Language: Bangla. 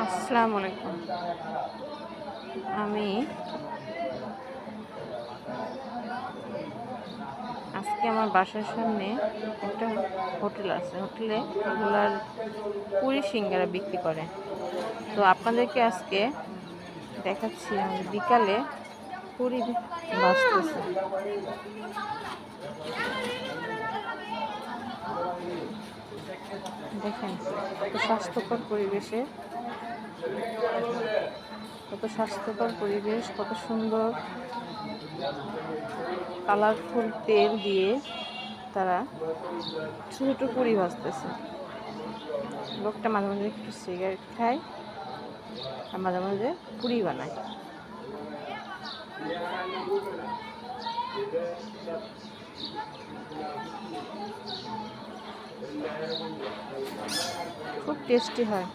আসসালামু আলাইকুম। আমি আজকে আমার বাসার সামনে একটা হোটেল আছে। হোটেলে এগুলার পুরি সিঙ্গারা বিক্রি করে। তো আপনাদেরকে আজকে দেখাচ্ছি আমি বিকালে পুরি ভাজতেছে। দেখেন কত স্বাস্থ্যকর পরিবেশ, কত সুন্দর কালারফুল তেল দিয়ে তারা ছোট ছোট পুরি ভাজতেছে। লোকটা মাঝে মাঝে একটু সিগারেট খায় আর মাঝে মাঝে পুরি বানায়। খুব টেস্টি হয়।